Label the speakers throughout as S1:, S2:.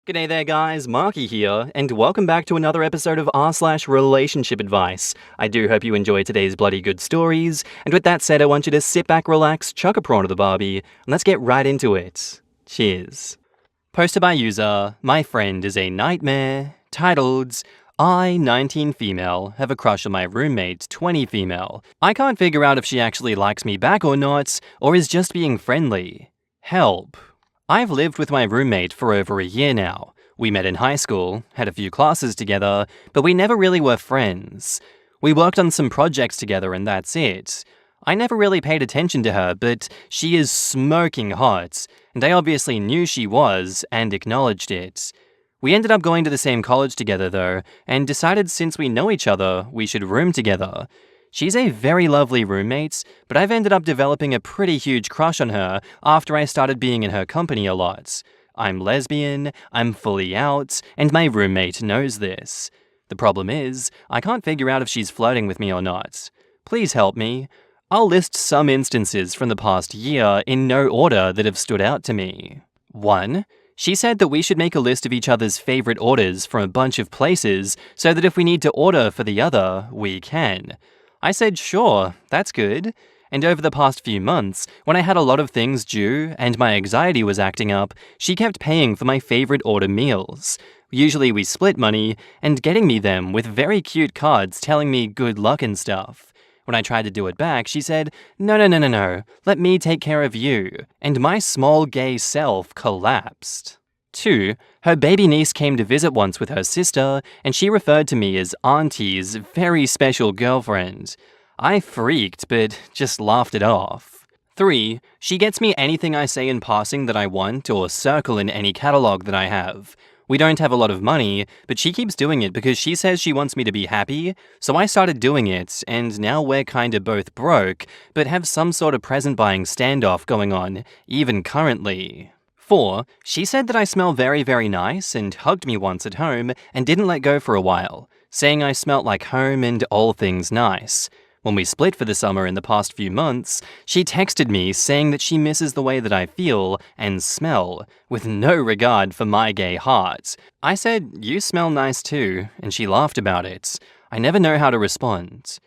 S1: G'day there guys, Marky here, and welcome back to another episode of r/relationship advice. I do hope you enjoy today's bloody good stories, and with that said, I want you to sit back, relax, chuck a prawn to the barbie, and let's get right into it. Cheers. Posted by user, my friend is a nightmare, titled, I, 19 female, have a crush on my roommate, 20 female. I can't figure out if she actually likes me back or not, or is just being friendly. Help. I've lived with my roommate for over a year now. We met in high school, had a few classes together, but we never really were friends. We worked on some projects together and that's it. I never really paid attention to her, but she is smoking hot, and I obviously knew she was and acknowledged it. We ended up going to the same college together though, and decided since we know each other, we should room together. She's a very lovely roommate, but I've ended up developing a pretty huge crush on her after I started being in her company a lot. I'm lesbian, I'm fully out, and my roommate knows this. The problem is, I can't figure out if she's flirting with me or not. Please help me. I'll list some instances from the past year in no order that have stood out to me. 1. She said that we should make a list of each other's favorite orders from a bunch of places so that if we need to order for the other, we can. I said sure, that's good. And over the past few months, when I had a lot of things due and my anxiety was acting up, she kept paying for my favorite order meals. Usually we split money, and getting me them with very cute cards telling me good luck and stuff. When I tried to do it back, she said, No, let me take care of you. And my small gay self collapsed. 2. Her baby niece came to visit once with her sister, and she referred to me as Auntie's very special girlfriend. I freaked, but just laughed it off. 3. She gets me anything I say in passing that I want or circle in any catalog that I have. We don't have a lot of money, but she keeps doing it because she says she wants me to be happy, so I started doing it, and now we're kinda both broke, but have some sort of present buying standoff going on, even currently. 4. She said that I smell very, very nice and hugged me once at home and didn't let go for a while, saying I smelt like home and all things nice. When we split for the summer in the past few months, she texted me saying that she misses the way that I feel and smell, with no regard for my gay heart. I said, you smell nice too, and she laughed about it. I never know how to respond.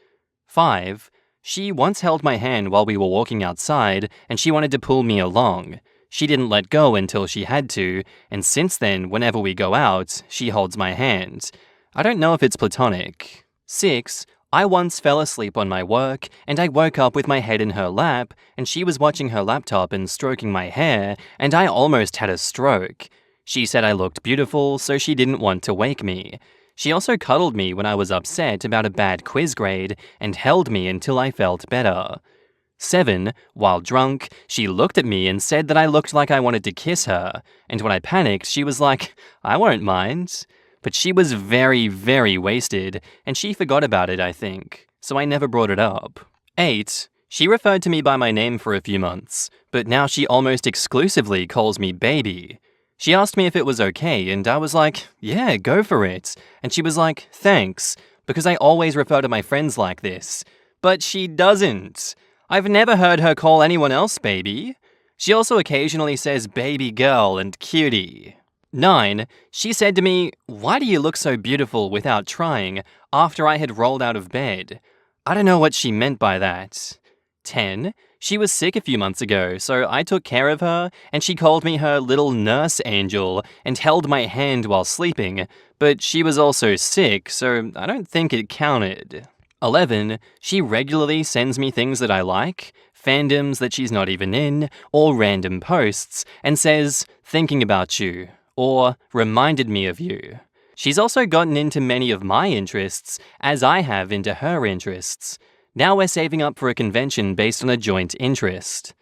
S1: 5. She once held my hand while we were walking outside, and she wanted to pull me along. She didn't let go until she had to, and since then, whenever we go out, she holds my hand. I don't know if it's platonic. 6. I once fell asleep on my work, and I woke up with my head in her lap, and she was watching her laptop and stroking my hair, and I almost had a stroke. She said I looked beautiful, so she didn't want to wake me. She also cuddled me when I was upset about a bad quiz grade, and held me until I felt better. 7. While drunk, she looked at me and said that I looked like I wanted to kiss her, and when I panicked, she was like, I won't mind. But she was very, very wasted, and she forgot about it, I think, so I never brought it up. 8. She referred to me by my name for a few months, but now she almost exclusively calls me baby. She asked me if it was okay, and I was like, yeah, go for it. And she was like, thanks, because I always refer to my friends like this. But she doesn't. I've never heard her call anyone else baby. She also occasionally says baby girl and cutie. 9. She said to me, why do you look so beautiful without trying, after I had rolled out of bed? I don't know what she meant by that. 10. She was sick a few months ago, so I took care of her, and she called me her little nurse angel and held my hand while sleeping, but she was also sick, so I don't think it counted. 11. She regularly sends me things that I like, fandoms that she's not even in, or random posts, and says, thinking about you, or reminded me of you. She's also gotten into many of my interests, as I have into her interests. Now we're saving up for a convention based on a joint interest.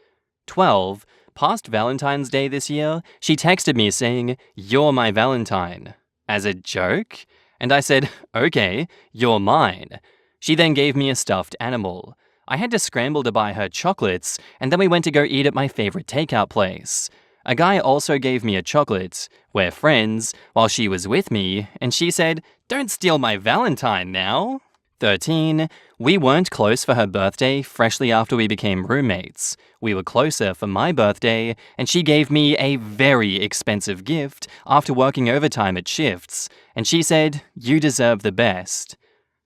S1: 12. Past Valentine's Day this year, she texted me saying, you're my Valentine. As a joke? And I said, okay, you're mine. She then gave me a stuffed animal. I had to scramble to buy her chocolates, and then we went to go eat at my favorite takeout place. A guy also gave me a chocolate. We're friends, while she was with me, and she said, don't steal my Valentine now. 13. We weren't close for her birthday freshly after we became roommates. We were closer for my birthday, and she gave me a very expensive gift after working overtime at shifts, and she said, "You deserve the best."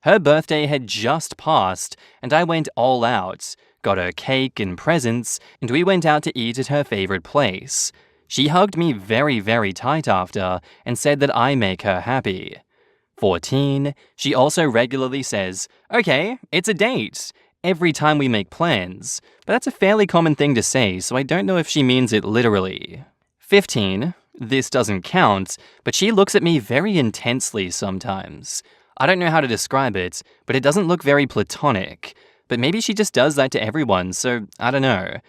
S1: Her birthday had just passed, and I went all out, got her cake and presents, and we went out to eat at her favorite place. She hugged me very, very tight after and said that I make her happy. 14. She also regularly says, "Okay, it's a date," every time we make plans, but that's a fairly common thing to say, so I don't know if she means it literally. 15. This doesn't count, but she looks at me very intensely sometimes. I don't know how to describe it, but it doesn't look very platonic. But maybe she just does that to everyone, so I don't know.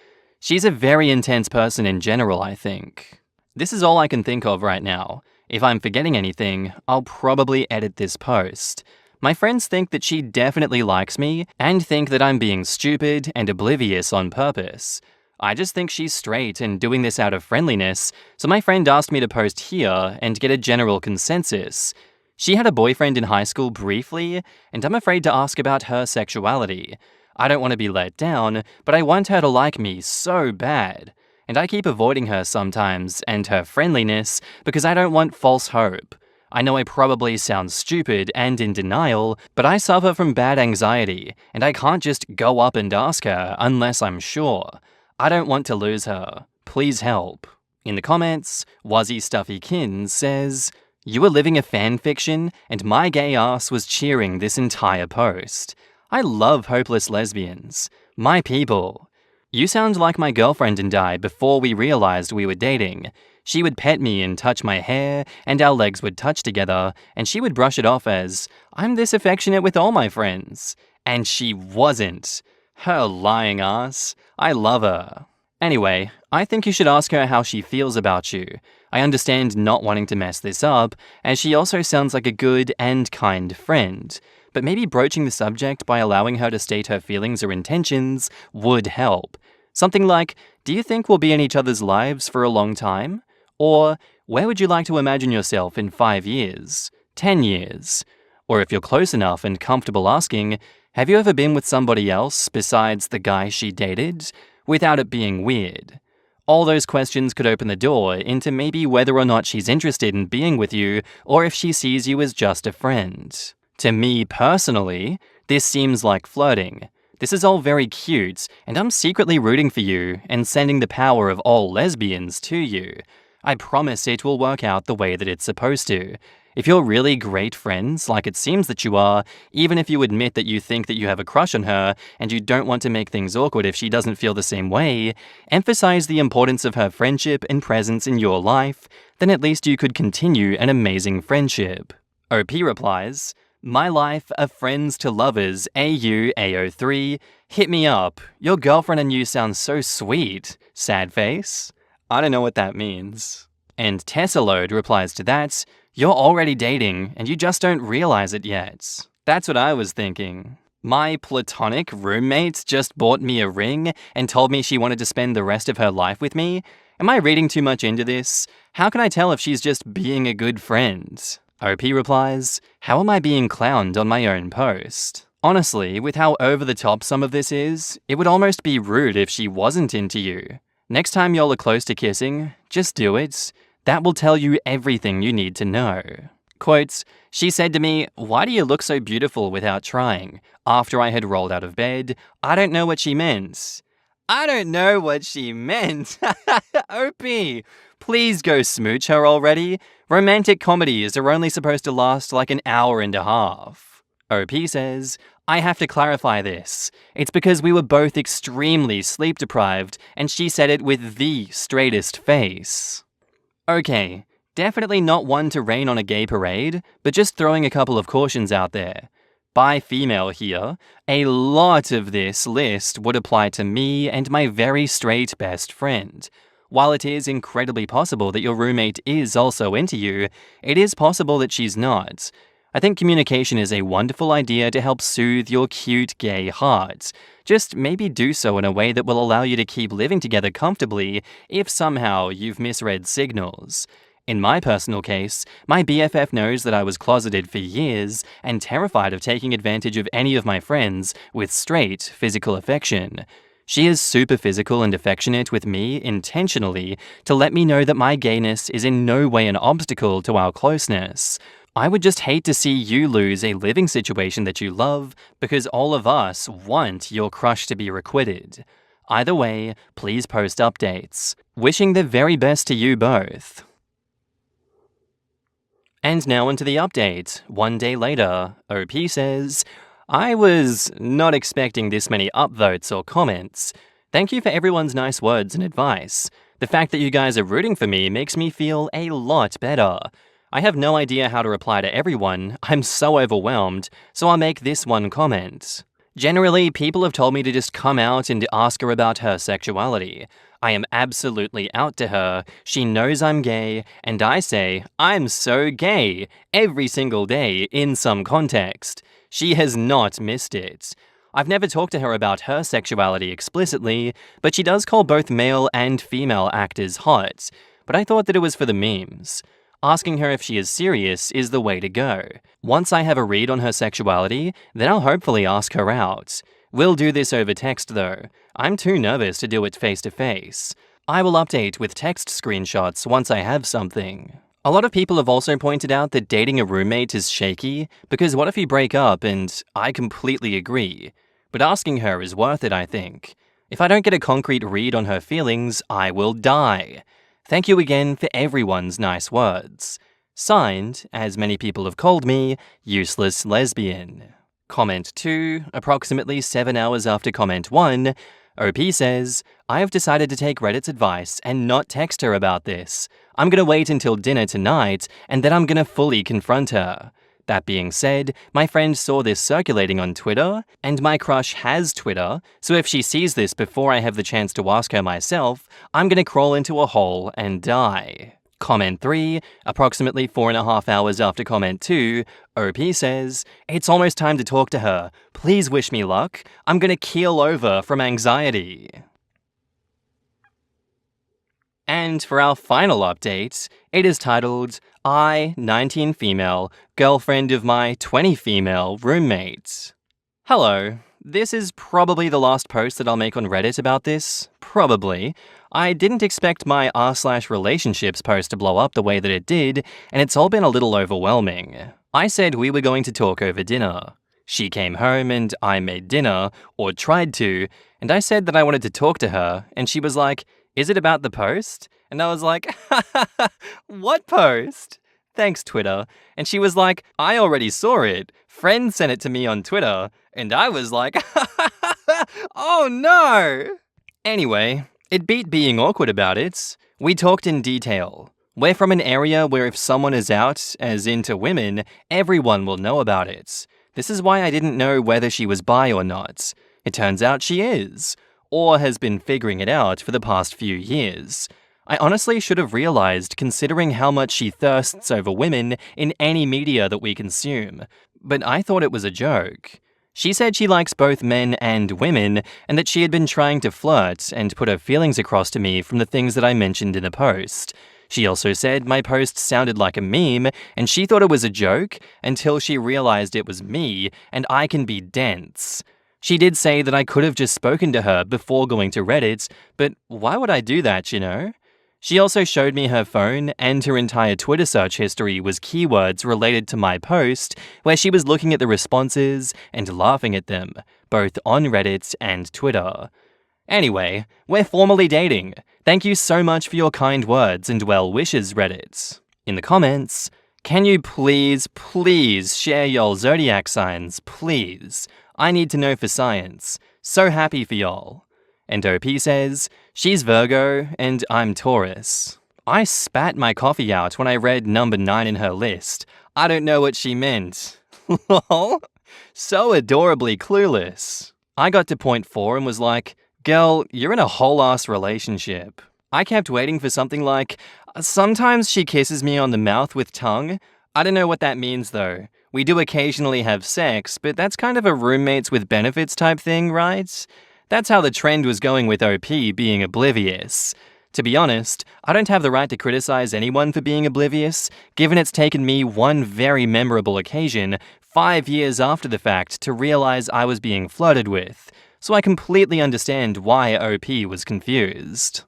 S1: She's a very intense person in general, I think. This is all I can think of right now. If I'm forgetting anything, I'll probably edit this post. My friends think that she definitely likes me and think that I'm being stupid and oblivious on purpose. I just think she's straight and doing this out of friendliness, so my friend asked me to post here and get a general consensus. She had a boyfriend in high school briefly, and I'm afraid to ask about her sexuality. I don't want to be let down, but I want her to like me so bad. And I keep avoiding her sometimes and her friendliness because I don't want false hope. I know I probably sound stupid and in denial, but I suffer from bad anxiety, and I can't just go up and ask her unless I'm sure. I don't want to lose her. Please help. In the comments, Wuzzy Stuffy Kin says, "You were living a fan fiction, and my gay ass was cheering this entire post. I love hopeless lesbians. My people. You sound like my girlfriend and I before we realized we were dating. She would pet me and touch my hair, and our legs would touch together, and she would brush it off as, 'I'm this affectionate with all my friends.' And she wasn't. Her lying ass. I love her. Anyway, I think you should ask her how she feels about you. I understand not wanting to mess this up, as she also sounds like a good and kind friend. But maybe broaching the subject by allowing her to state her feelings or intentions would help. Something like, 'Do you think we'll be in each other's lives for a long time?' Or, 'Where would you like to imagine yourself in 5 years? 10 years? Or if you're close enough and comfortable asking, 'Have you ever been with somebody else besides the guy she dated?' Without it being weird. All those questions could open the door into maybe whether or not she's interested in being with you or if she sees you as just a friend. To me personally, this seems like flirting. This is all very cute, and I'm secretly rooting for you and sending the power of all lesbians to you. I promise it will work out the way that it's supposed to. If you're really great friends, like it seems that you are, even if you admit that you think that you have a crush on her and you don't want to make things awkward if she doesn't feel the same way, emphasize the importance of her friendship and presence in your life, then at least you could continue an amazing friendship." OP replies, "My life of friends to lovers AU-AO3, hit me up. Your girlfriend and you sound so sweet. Sad face." I don't know what that means. And Tessalode replies to that, "You're already dating, and you just don't realize it yet." That's what I was thinking. My platonic roommate just bought me a ring and told me she wanted to spend the rest of her life with me? Am I reading too much into this? How can I tell if she's just being a good friend? OP replies, "How am I being clowned on my own post?" Honestly, with how over the top some of this is, it would almost be rude if she wasn't into you. Next time y'all are close to kissing, just do it. That will tell you everything you need to know. Quote, "She said to me, 'Why do you look so beautiful without trying?' After I had rolled out of bed. I don't know what she meant." I don't know what she meant. OP, please go smooch her already. Romantic comedies are only supposed to last like an hour and a half. OP says, "I have to clarify this. It's because we were both extremely sleep deprived, and she said it with the straightest face." Okay, definitely not one to rain on a gay parade, but just throwing a couple of cautions out there. Bi female here, a lot of this list would apply to me and my very straight best friend. While it is incredibly possible that your roommate is also into you, it is possible that she's not. I think communication is a wonderful idea to help soothe your cute gay heart. Just maybe do so in a way that will allow you to keep living together comfortably if somehow you've misread signals. In my personal case, my BFF knows that I was closeted for years and terrified of taking advantage of any of my friends with straight physical affection. She is super physical and affectionate with me intentionally to let me know that my gayness is in no way an obstacle to our closeness. I would just hate to see you lose a living situation that you love because all of us want your crush to be requited. Either way, please post updates. Wishing the very best to you both. And now onto the update. One day later, OP says, I was not expecting this many upvotes or comments. Thank you for everyone's nice words and advice. The fact that you guys are rooting for me makes me feel a lot better. I have no idea how to reply to everyone. I'm so overwhelmed, so I'll make this one comment. Generally, people have told me to just come out and ask her about her sexuality. I am absolutely out to her. She knows I'm gay, and I say, I'm so gay, every single day in some context. She has not missed it. I've never talked to her about her sexuality explicitly, but she does call both male and female actors hot. But I thought that it was for the memes. Asking her if she is serious is the way to go. Once I have a read on her sexuality, then I'll hopefully ask her out. We'll do this over text though. I'm too nervous to do it face to face. I will update with text screenshots once I have something. A lot of people have also pointed out that dating a roommate is shaky, because what if you break up, and I completely agree. But asking her is worth it, I think. If I don't get a concrete read on her feelings, I will die. Thank you again for everyone's nice words. Signed, as many people have called me, Useless Lesbian. Comment 2, approximately 7 hours after comment 1, OP says, I have decided to take Reddit's advice and not text her about this. I'm gonna wait until dinner tonight, and then I'm gonna fully confront her. That being said, my friend saw this circulating on Twitter, and my crush has Twitter, so if she sees this before I have the chance to ask her myself, I'm gonna crawl into a hole and die. Comment 3, approximately 4.5 hours after comment 2, OP says, it's almost time to talk to her. Please wish me luck. I'm gonna keel over from anxiety. And for our final update, it is titled, I, 19 female, girlfriend of my 20 female roommate. Hello. This is probably the last post that I'll make on Reddit about this. Probably. I didn't expect my r/relationships post to blow up the way that it did, and it's all been a little overwhelming. I said we were going to talk over dinner. She came home and I made dinner, or tried to, and I said that I wanted to talk to her, and she was like, is it about the post? And I was like, what post? Thanks, Twitter. And she was like, I already saw it. Friend sent it to me on Twitter. And I was like, oh no! Anyway, it beat being awkward about it. We talked in detail. We're from an area where if someone is out, as into women, everyone will know about it. This is why I didn't know whether she was bi or not. It turns out she is. Or has been figuring it out for the past few years. I honestly should have realized considering how much she thirsts over women in any media that we consume, but I thought it was a joke. She said she likes both men and women, and that she had been trying to flirt and put her feelings across to me from the things that I mentioned in the post. She also said my post sounded like a meme, and she thought it was a joke until she realized it was me, and I can be dense. She did say that I could have just spoken to her before going to Reddit, but why would I do that, you know? She also showed me her phone, and her entire Twitter search history was keywords related to my post, where she was looking at the responses and laughing at them, both on Reddit and Twitter. Anyway, we're formally dating. Thank you so much for your kind words and well wishes, Reddit. In the comments, can you please share y'all zodiac signs, please? I need to know for science. So happy for y'all. And OP says, she's Virgo and I'm Taurus. I spat my coffee out when I read number 9 in her list. I don't know what she meant. Lol. So adorably clueless. I got to point 4 and was like, girl, you're in a whole-ass relationship. I kept waiting for something like, sometimes she kisses me on the mouth with tongue. I don't know what that means though. We do occasionally have sex, but that's kind of a roommates with benefits type thing, right? That's how the trend was going with OP being oblivious. To be honest, I don't have the right to criticize anyone for being oblivious, given it's taken me one very memorable occasion, 5 years after the fact, to realize I was being flirted with, so I completely understand why OP was confused.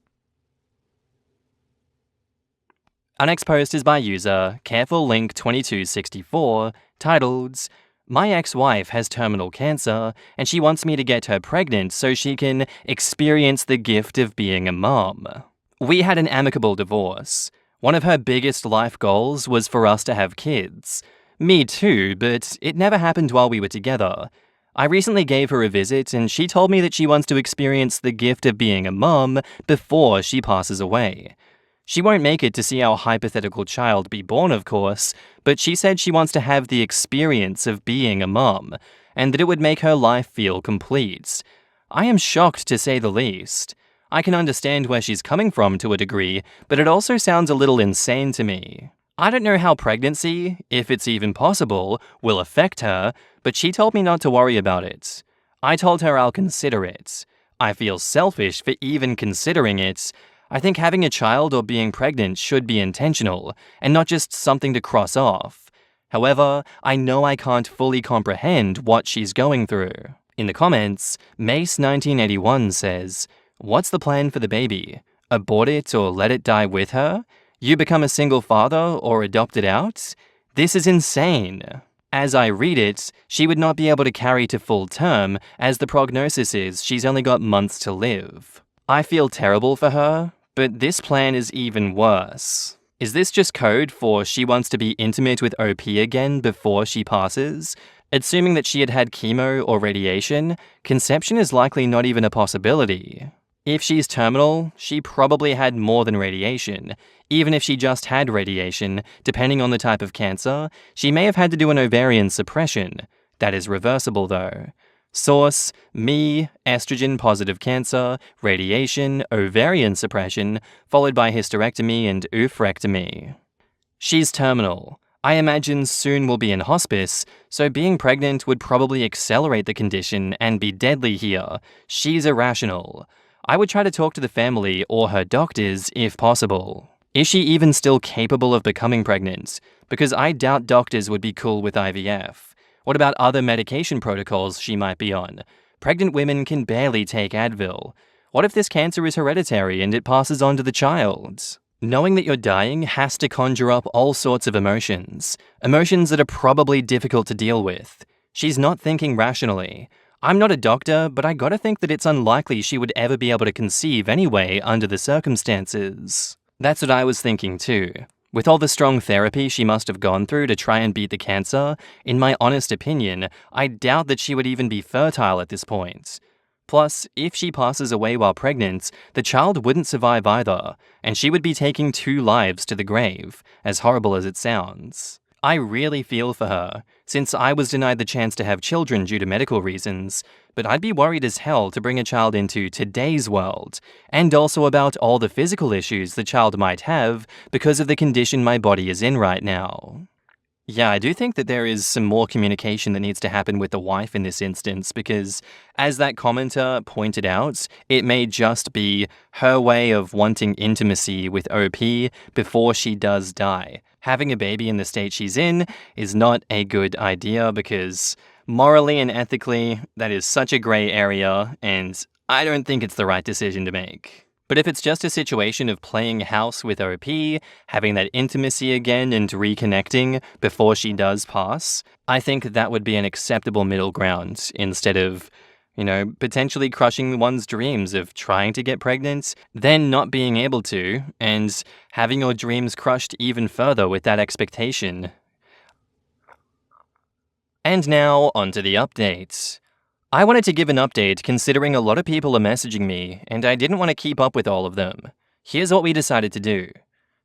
S1: Our next post is by user CarefulLink2264, titled, "My ex-wife has terminal cancer, and she wants me to get her pregnant so she can experience the gift of being a mom. We had an amicable divorce. One of her biggest life goals was for us to have kids. Me too, but it never happened while we were together. I recently gave her a visit, and she told me that she wants to experience the gift of being a mom before she passes away. She won't make it to see our hypothetical child be born, of course, but she said she wants to have the experience of being a mom, and that it would make her life feel complete. I am shocked, to say the least. I can understand where she's coming from to a degree, but it also sounds a little insane to me. I don't know how pregnancy, if it's even possible, will affect her, but she told me not to worry about it. I told her I'll consider it. I feel selfish for even considering it. I think having a child or being pregnant should be intentional, and not just something to cross off. However, I know I can't fully comprehend what she's going through." In the comments, Mace1981 says, "What's the plan for the baby? Abort it or let it die with her? You become a single father or adopt it out? This is insane." As I read it, she would not be able to carry to full term, as the prognosis is she's only got months to live. I feel terrible for her, but this plan is even worse. Is this just code for she wants to be intimate with OP again before she passes? Assuming that she had had chemo or radiation, conception is likely not even a possibility. If she's terminal, she probably had more than radiation. Even if she just had radiation, depending on the type of cancer, she may have had to do an ovarian suppression. That is reversible though. Source, me, estrogen-positive cancer, radiation, ovarian suppression, followed by hysterectomy and oophorectomy. She's terminal. I imagine soon will be in hospice, so being pregnant would probably accelerate the condition and be deadly here. She's irrational. I would try to talk to the family or her doctors if possible. Is she even still capable of becoming pregnant? Because I doubt doctors would be cool with IVF. What about other medication protocols she might be on? Pregnant women can barely take Advil. What if this cancer is hereditary and it passes on to the child? Knowing that you're dying has to conjure up all sorts of emotions. Emotions that are probably difficult to deal with. She's not thinking rationally. I'm not a doctor, but I gotta think that it's unlikely she would ever be able to conceive anyway under the circumstances. That's what I was thinking too. With all the strong therapy she must have gone through to try and beat the cancer, in my honest opinion, I doubt that she would even be fertile at this point. Plus, if she passes away while pregnant, the child wouldn't survive either, and she would be taking 2 lives to the grave, as horrible as it sounds. I really feel for her, since I was denied the chance to have children due to medical reasons, but I'd be worried as hell to bring a child into today's world, and also about all the physical issues the child might have because of the condition my body is in right now. Yeah, I do think that there is some more communication that needs to happen with the wife in this instance because, as that commenter pointed out, it may just be her way of wanting intimacy with OP before she does die. Having a baby in the state she's in is not a good idea because morally and ethically, that is such a gray area, and I don't think it's the right decision to make. But if it's just a situation of playing house with OP, having that intimacy again and reconnecting before she does pass, I think that would be an acceptable middle ground instead of, potentially crushing one's dreams of trying to get pregnant, then not being able to, and having your dreams crushed even further with that expectation. And now, onto the update. I wanted to give an update considering a lot of people are messaging me, and I didn't want to keep up with all of them. Here's what we decided to do.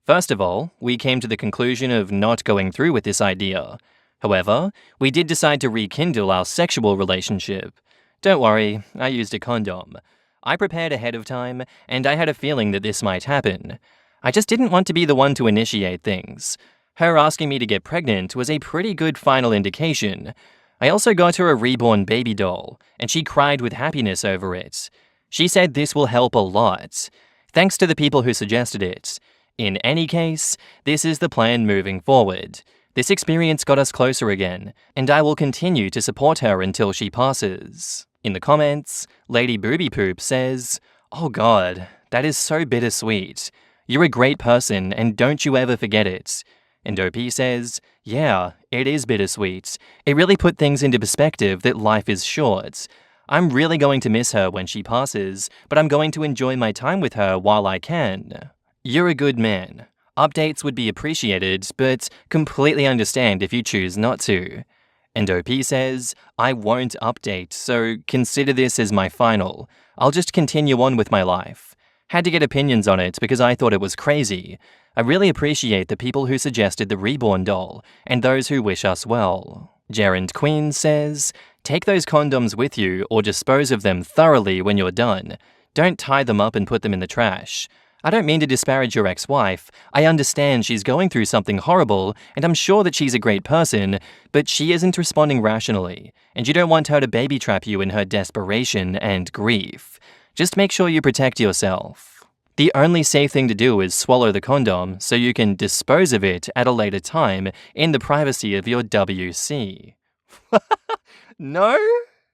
S1: First of all, we came to the conclusion of not going through with this idea. However, we did decide to rekindle our sexual relationship. Don't worry, I used a condom. I prepared ahead of time, and I had a feeling that this might happen. I just didn't want to be the one to initiate things. Her asking me to get pregnant was a pretty good final indication. I also got her a reborn baby doll, and she cried with happiness over it. She said this will help a lot. Thanks to the people who suggested it. In any case, this is the plan moving forward. This experience got us closer again, and I will continue to support her until she passes. In the comments, Lady Booby Poop says, "Oh god, that is so bittersweet. You're a great person and don't you ever forget it." And OP says, "Yeah, it is bittersweet. It really put things into perspective that life is short. I'm really going to miss her when she passes, but I'm going to enjoy my time with her while I can. You're a good man. Updates would be appreciated, but completely understand if you choose not to." And OP says, "I won't update, so consider this as my final. I'll just continue on with my life. Had to get opinions on it because I thought it was crazy. I really appreciate the people who suggested the Reborn doll, and those who wish us well." Gerund Queen says, "Take those condoms with you or dispose of them thoroughly when you're done. Don't tie them up and put them in the trash. I don't mean to disparage your ex-wife. I understand she's going through something horrible, and I'm sure that she's a great person, but she isn't responding rationally, and you don't want her to baby trap you in her desperation and grief. Just make sure you protect yourself. The only safe thing to do is swallow the condom so you can dispose of it at a later time in the privacy of your WC." No?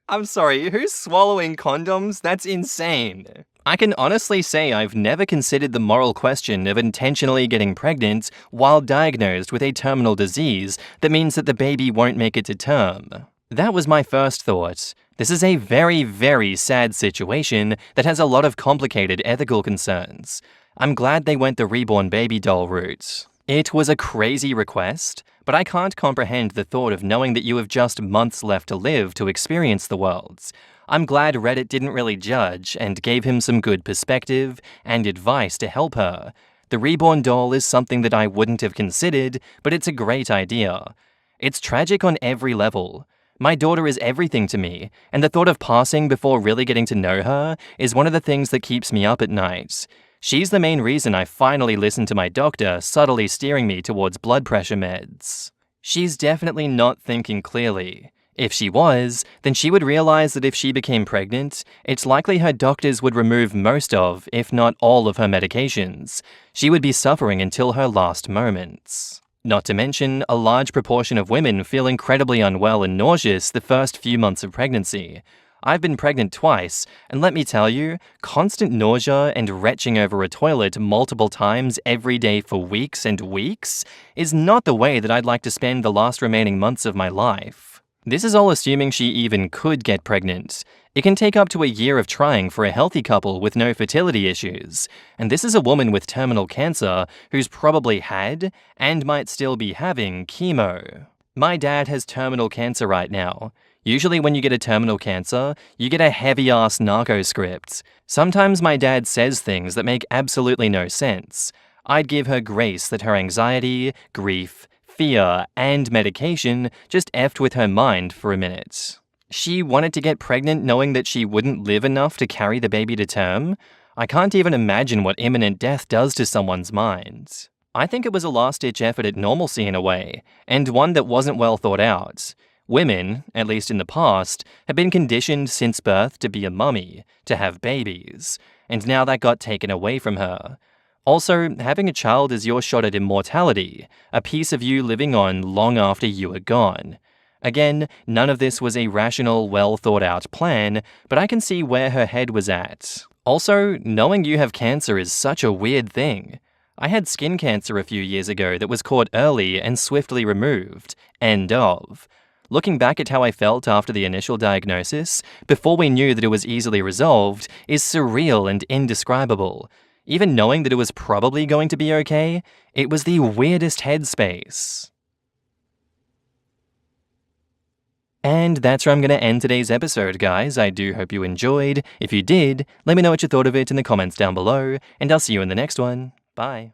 S1: I'm sorry, who's swallowing condoms? That's insane. I can honestly say I've never considered the moral question of intentionally getting pregnant while diagnosed with a terminal disease that means that the baby won't make it to term. That was my first thought. This is a very, very sad situation that has a lot of complicated ethical concerns. I'm glad they went the reborn baby doll route. It was a crazy request, but I can't comprehend the thought of knowing that you have just months left to live to experience the worlds. I'm glad Reddit didn't really judge and gave him some good perspective and advice to help her. The reborn doll is something that I wouldn't have considered, but it's a great idea. It's tragic on every level. My daughter is everything to me, and the thought of passing before really getting to know her is one of the things that keeps me up at night. She's the main reason I finally listened to my doctor subtly steering me towards blood pressure meds. She's definitely not thinking clearly. If she was, then she would realize that if she became pregnant, it's likely her doctors would remove most of, if not all of her medications. She would be suffering until her last moments. Not to mention, a large proportion of women feel incredibly unwell and nauseous the first few months of pregnancy. I've been pregnant twice, and let me tell you, constant nausea and retching over a toilet multiple times every day for weeks and weeks is not the way that I'd like to spend the last remaining months of my life. This is all assuming she even could get pregnant. It can take up to a year of trying for a healthy couple with no fertility issues, and this is a woman with terminal cancer who's probably had, and might still be having, chemo. My dad has terminal cancer right now. Usually when you get a terminal cancer, you get a heavy-ass narco script. Sometimes my dad says things that make absolutely no sense. I'd give her grace that her anxiety, grief, fear, and medication just effed with her mind for a minute. She wanted to get pregnant knowing that she wouldn't live enough to carry the baby to term? I can't even imagine what imminent death does to someone's mind. I think it was a last-ditch effort at normalcy in a way, and one that wasn't well thought out. Women, at least in the past, have been conditioned since birth to be a mummy, to have babies, and now that got taken away from her. Also, having a child is your shot at immortality, a piece of you living on long after you are gone. Again, none of this was a rational, well-thought-out plan, but I can see where her head was at. Also, knowing you have cancer is such a weird thing. I had skin cancer a few years ago that was caught early and swiftly removed. End of. Looking back at how I felt after the initial diagnosis, before we knew that it was easily resolved, is surreal and indescribable. Even knowing that it was probably going to be okay, it was the weirdest headspace. And that's where I'm going to end today's episode, guys. I do hope you enjoyed. If you did, let me know what you thought of it in the comments down below, and I'll see you in the next one. Bye.